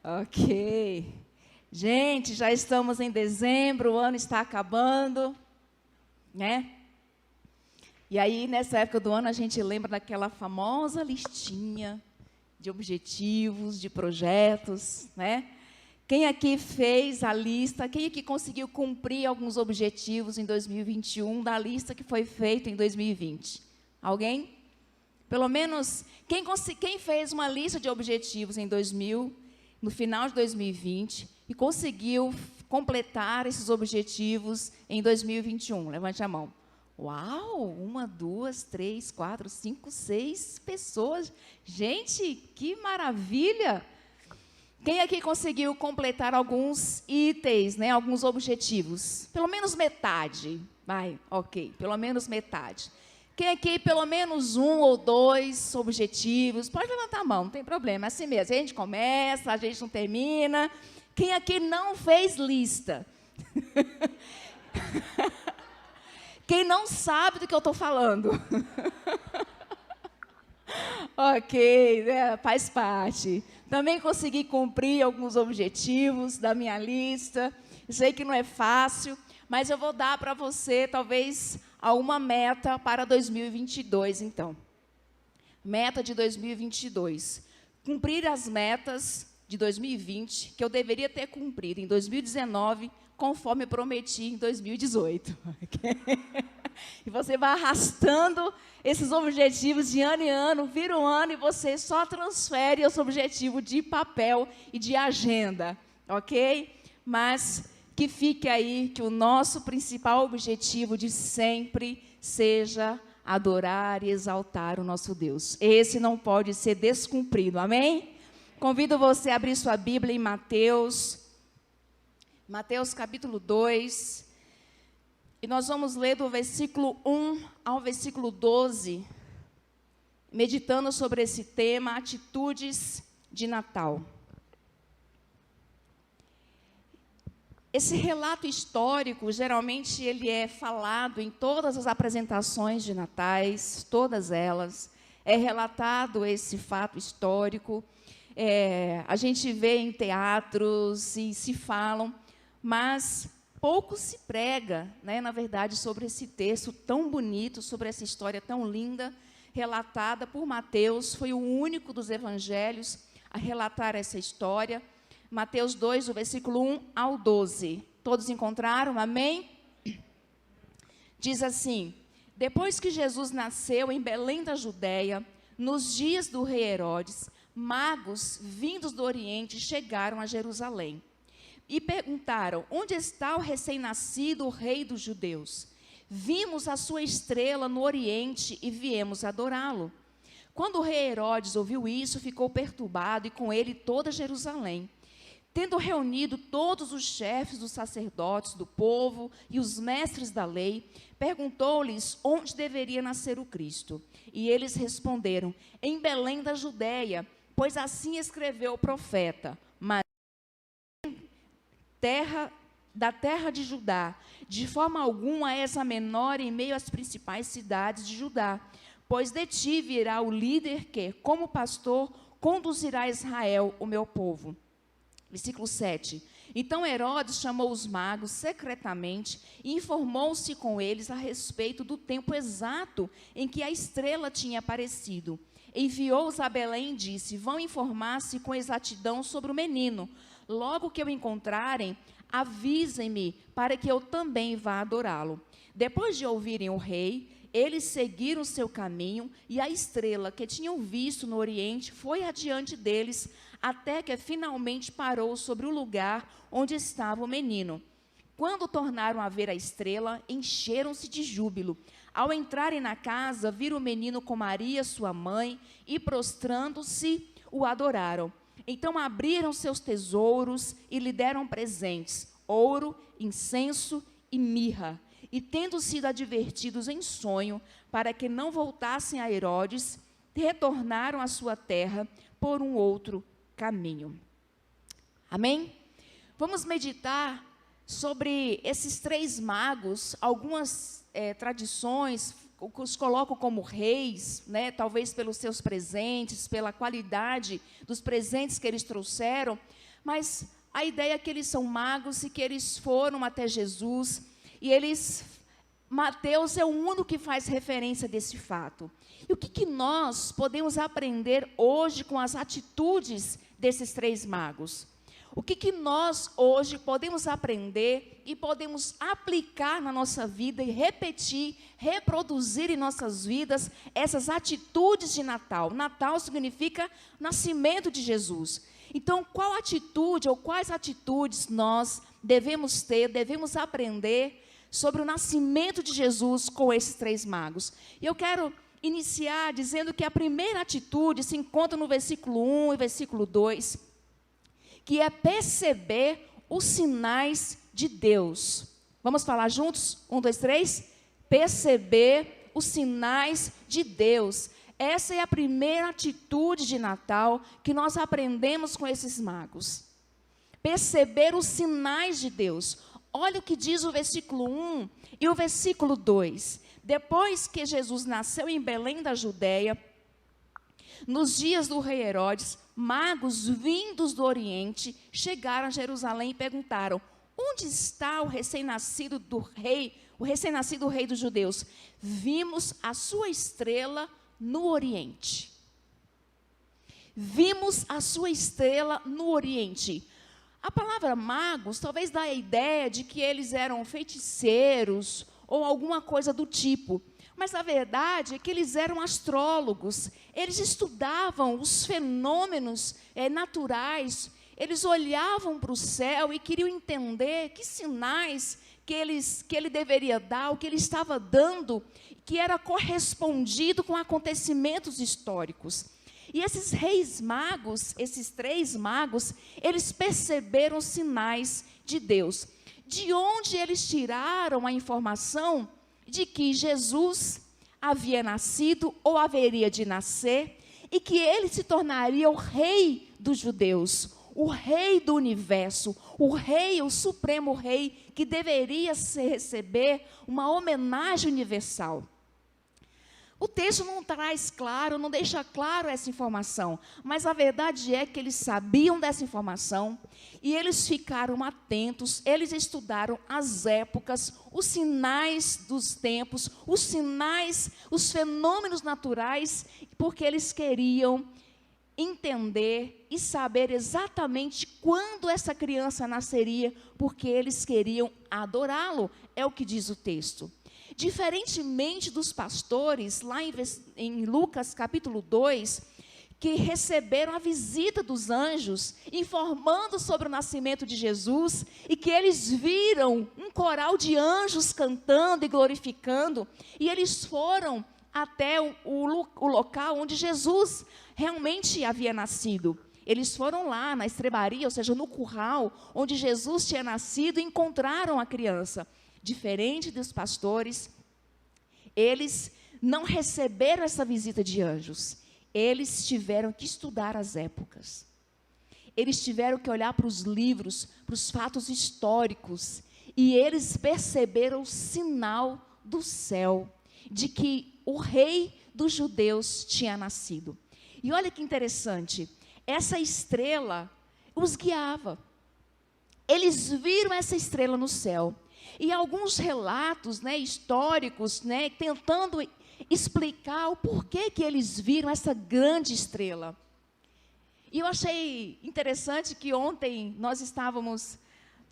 Ok. Gente, já estamos em dezembro, o ano está acabando, né? E aí, nessa época do ano, a gente lembra daquela famosa listinha de objetivos, de projetos, né? Quem aqui fez a lista, quem aqui conseguiu cumprir alguns objetivos em 2021 da lista que foi feita em 2020? Alguém? Pelo menos, quem fez uma lista de objetivos no final de 2020, e conseguiu completar esses objetivos em 2021? Levante a mão. Uau! 1, 2, 3, 4, 5, 6 pessoas. Gente, que maravilha! Quem aqui conseguiu completar alguns itens, né, alguns objetivos? Pelo menos metade. Vai, ok, pelo menos metade. Quem aqui, pelo menos 1 ou 2 objetivos? Pode levantar a mão, não tem problema, é assim mesmo. A gente começa, a gente não termina. Quem aqui não fez lista? Quem não sabe do que eu estou falando? Ok, né, faz parte. Também consegui cumprir alguns objetivos da minha lista. Sei que não é fácil, mas eu vou dar para você, talvez, alguma meta para 2022, então. Meta de 2022. Cumprir as metas de 2020, que eu deveria ter cumprido em 2019, conforme prometi em 2018. E você vai arrastando esses objetivos de ano em ano, vira um ano e você só transfere esse objetivo de papel e de agenda, ok? Mas que fique aí que o nosso principal objetivo de sempre seja adorar e exaltar o nosso Deus. Esse não pode ser descumprido, amém? Convido você a abrir sua Bíblia em Mateus capítulo 2, e nós vamos ler do versículo 1 ao versículo 12, meditando sobre esse tema, atitudes de Natal. Esse relato histórico, geralmente, ele é falado em todas as apresentações de natais, todas elas. É relatado esse fato histórico. A gente vê em teatros e se falam, mas pouco se prega, né, na verdade, sobre esse texto tão bonito, sobre essa história tão linda, relatada por Mateus. Foi o único dos evangelhos a relatar essa história. Mateus 2, do versículo 1 ao 12. Todos encontraram? Amém? Diz assim: depois que Jesus nasceu em Belém da Judéia, nos dias do rei Herodes, magos vindos do Oriente chegaram a Jerusalém e perguntaram: onde está o recém-nascido rei dos judeus? Vimos a sua estrela no Oriente e viemos adorá-lo. Quando o rei Herodes ouviu isso, ficou perturbado, e com ele toda Jerusalém. Tendo reunido todos os chefes dos sacerdotes do povo e os mestres da lei, perguntou-lhes onde deveria nascer o Cristo. E eles responderam: em Belém da Judéia, pois assim escreveu o profeta. Mas da terra de Judá, de forma alguma és a menor em meio às principais cidades de Judá, pois de ti virá o líder que, como pastor, conduzirá a Israel, o meu povo. Versículo 7. Então Herodes chamou os magos secretamente e informou-se com eles a respeito do tempo exato em que a estrela tinha aparecido. Enviou-os a Belém e disse: vão informar-se com exatidão sobre o menino. Logo que o encontrarem, avisem-me para que eu também vá adorá-lo. Depois de ouvirem o rei, eles seguiram seu caminho, e a estrela que tinham visto no Oriente foi adiante deles, até que finalmente parou sobre o lugar onde estava o menino. Quando tornaram a ver a estrela, encheram-se de júbilo. Ao entrarem na casa, viram o menino com Maria, sua mãe, e prostrando-se, o adoraram. Então abriram seus tesouros e lhe deram presentes: ouro, incenso e mirra. E tendo sido advertidos em sonho, para que não voltassem a Herodes, retornaram à sua terra por um outro caminho. Amém? Vamos meditar sobre esses 3 magos. Algumas tradições os colocam como reis, né? Talvez pelos seus presentes, pela qualidade dos presentes que eles trouxeram, mas a ideia é que eles são magos e que eles foram até Jesus, e Mateus é o único que faz referência desse fato. E o que nós podemos aprender hoje com as atitudes desses 3 magos? O que nós hoje podemos aprender e podemos aplicar na nossa vida e repetir, reproduzir em nossas vidas essas atitudes de Natal? Natal significa nascimento de Jesus. Então, qual atitude ou quais atitudes nós devemos ter, devemos aprender sobre o nascimento de Jesus com esses 3 magos? E eu quero iniciar dizendo que a primeira atitude se encontra no versículo 1 e versículo 2, que é perceber os sinais de Deus. Vamos falar juntos? 1, 2, 3. Perceber os sinais de Deus. Essa é a primeira atitude de Natal que nós aprendemos com esses magos. Perceber os sinais de Deus. Olha o que diz o versículo 1 e o versículo 2. Depois que Jesus nasceu em Belém da Judéia, nos dias do rei Herodes, magos vindos do Oriente chegaram a Jerusalém e perguntaram: onde está o recém-nascido rei dos judeus? Vimos a sua estrela no Oriente. Vimos a sua estrela no Oriente. A palavra magos talvez dá a ideia de que eles eram feiticeiros ou alguma coisa do tipo. Mas a verdade é que eles eram astrólogos, eles estudavam os fenômenos naturais, eles olhavam para o céu e queriam entender que sinais que ele deveria dar, o que ele estava dando, que era correspondido com acontecimentos históricos. E esses reis magos, esses 3 magos, eles perceberam os sinais de Deus. De onde eles tiraram a informação de que Jesus havia nascido ou haveria de nascer e que ele se tornaria o rei dos judeus, o rei do universo, o rei, o supremo rei, que deveria receber uma homenagem universal. O texto não traz claro, não deixa claro essa informação, mas a verdade é que eles sabiam dessa informação e eles ficaram atentos, eles estudaram as épocas, os sinais dos tempos, os sinais, os fenômenos naturais, porque eles queriam entender e saber exatamente quando essa criança nasceria, porque eles queriam adorá-lo, é o que diz o texto. Diferentemente dos pastores, lá em Lucas capítulo 2, que receberam a visita dos anjos, informando sobre o nascimento de Jesus, e que eles viram um coral de anjos cantando e glorificando, e eles foram até o local onde Jesus realmente havia nascido. Eles foram lá na estrebaria, ou seja, no curral, onde Jesus tinha nascido, e encontraram a criança. Diferente dos pastores, eles não receberam essa visita de anjos. Eles tiveram que estudar as épocas. Eles tiveram que olhar para os livros, para os fatos históricos. E eles perceberam o sinal do céu, de que o rei dos judeus tinha nascido. E olha que interessante, essa estrela os guiava. Eles viram essa estrela no céu. E alguns relatos históricos, tentando explicar o porquê que eles viram essa grande estrela. E eu achei interessante que ontem nós estávamos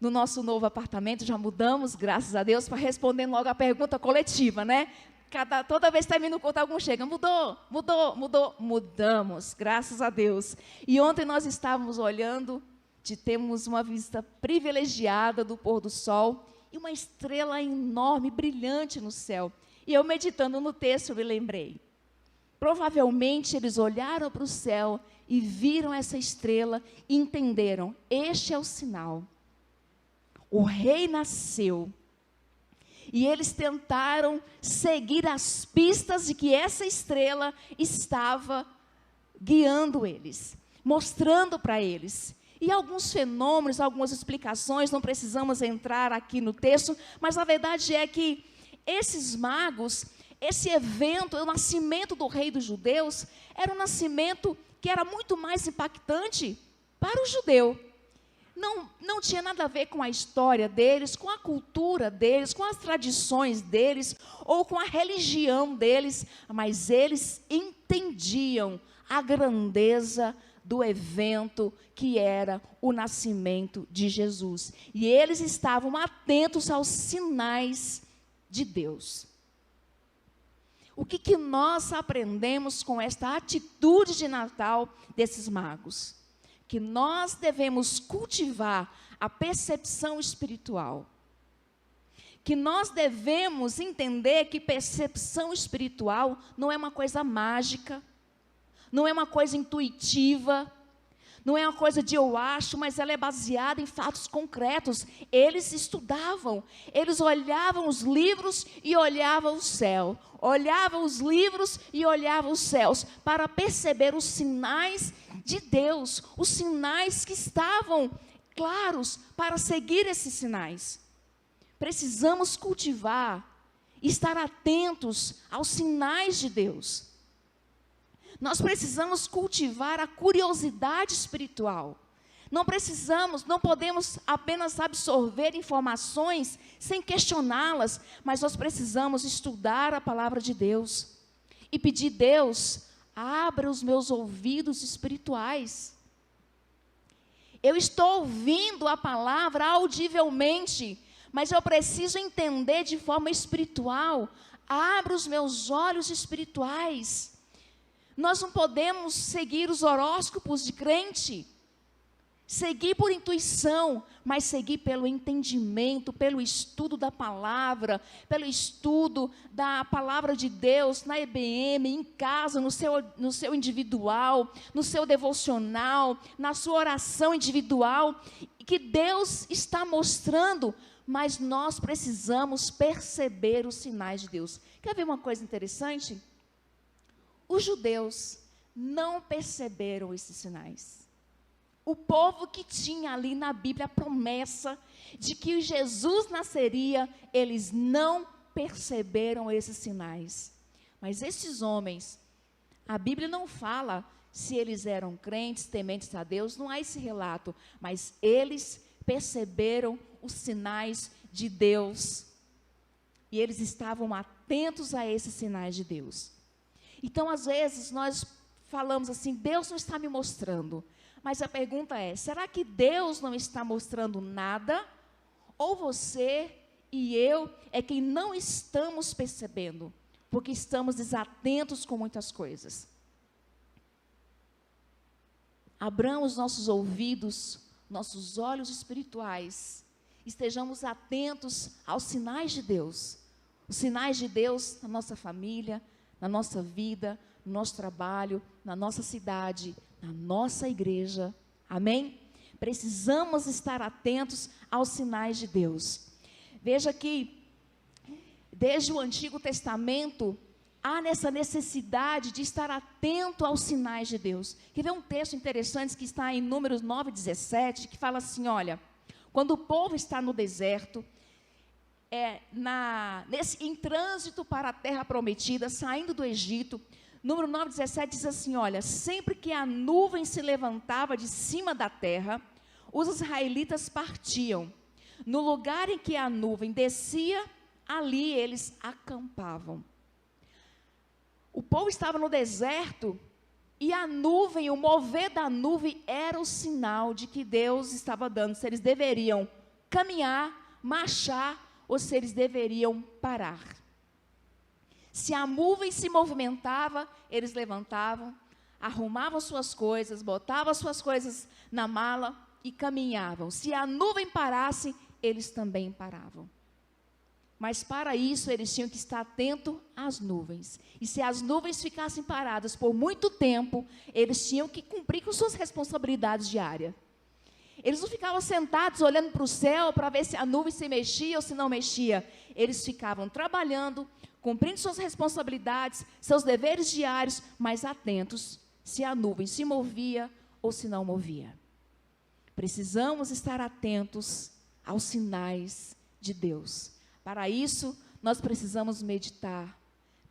no nosso novo apartamento, já mudamos, graças a Deus, para responder logo a pergunta coletiva, Toda vez que termina o culto, algum chega, mudamos, graças a Deus. E ontem nós estávamos olhando, temos uma vista privilegiada do pôr do sol, e uma estrela enorme, brilhante no céu. E eu meditando no texto, eu me lembrei. Provavelmente eles olharam para o céu e viram essa estrela e entenderam, este é o sinal. O rei nasceu. E eles tentaram seguir as pistas de que essa estrela estava guiando eles, mostrando para eles. E alguns fenômenos, algumas explicações, não precisamos entrar aqui no texto, mas a verdade é que esses magos, esse evento, o nascimento do rei dos judeus, era um nascimento que era muito mais impactante para o judeu. Não tinha nada a ver com a história deles, com a cultura deles, com as tradições deles, ou com a religião deles, mas eles entendiam a grandeza do evento que era o nascimento de Jesus. E eles estavam atentos aos sinais de Deus. O que nós aprendemos com esta atitude de Natal desses magos? Que nós devemos cultivar a percepção espiritual. Que nós devemos entender que percepção espiritual não é uma coisa mágica, não é uma coisa intuitiva, não é uma coisa de eu acho, mas ela é baseada em fatos concretos. Eles estudavam, eles olhavam os livros e olhavam o céu, olhavam os livros e olhavam os céus, para perceber os sinais de Deus, os sinais que estavam claros para seguir esses sinais. Precisamos cultivar, estar atentos aos sinais de Deus. Nós precisamos cultivar a curiosidade espiritual. Não podemos apenas absorver informações sem questioná-las, mas nós precisamos estudar a palavra de Deus e pedir: Deus, abra os meus ouvidos espirituais. Eu estou ouvindo a palavra audivelmente, mas eu preciso entender de forma espiritual. Abra os meus olhos espirituais. Nós não podemos seguir os horóscopos de crente, seguir por intuição, mas seguir pelo entendimento, pelo estudo da palavra, pelo estudo da palavra de Deus, na EBM, em casa, no seu individual, no seu devocional, na sua oração individual, que Deus está mostrando, mas nós precisamos perceber os sinais de Deus. Quer ver uma coisa interessante? Os judeus não perceberam esses sinais. O povo que tinha ali na Bíblia a promessa de que Jesus nasceria, eles não perceberam esses sinais. Mas esses homens, a Bíblia não fala se eles eram crentes, tementes a Deus, não há esse relato, mas eles perceberam os sinais de Deus. E eles estavam atentos a esses sinais de Deus. Então, às vezes, nós falamos assim: Deus não está me mostrando. Mas a pergunta é: será que Deus não está mostrando nada? Ou você e eu é quem não estamos percebendo, porque estamos desatentos com muitas coisas? Abramos nossos ouvidos, nossos olhos espirituais, estejamos atentos aos sinais de Deus. Os sinais de Deus na nossa família, na nossa vida, no nosso trabalho, na nossa cidade, na nossa igreja. Amém? Precisamos estar atentos aos sinais de Deus. Veja que, desde o Antigo Testamento, há nessa necessidade de estar atento aos sinais de Deus. Quer ver um texto interessante que está em Números 9:17, que fala assim: olha, quando o povo está no deserto, em trânsito para a terra prometida, saindo do Egito, número 9:17 diz assim: olha, sempre que a nuvem se levantava de cima da terra, os israelitas partiam. No lugar em que a nuvem descia, ali eles acampavam. O povo estava no deserto e a nuvem, o mover da nuvem era o sinal de que Deus estava dando, se eles deveriam caminhar, marchar, ou se eles deveriam parar. Se a nuvem se movimentava, eles levantavam, arrumavam suas coisas, botavam suas coisas na mala e caminhavam. Se a nuvem parasse, eles também paravam. Mas para isso eles tinham que estar atentos às nuvens. E se as nuvens ficassem paradas por muito tempo, eles tinham que cumprir com suas responsabilidades diárias. Eles não ficavam sentados olhando para o céu para ver se a nuvem se mexia ou se não mexia. Eles ficavam trabalhando, cumprindo suas responsabilidades, seus deveres diários, mas atentos se a nuvem se movia ou se não movia. Precisamos estar atentos aos sinais de Deus. Para isso, nós precisamos meditar,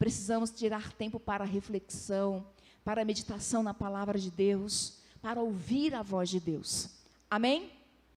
precisamos tirar tempo para reflexão, para meditação na palavra de Deus, para ouvir a voz de Deus. Amém?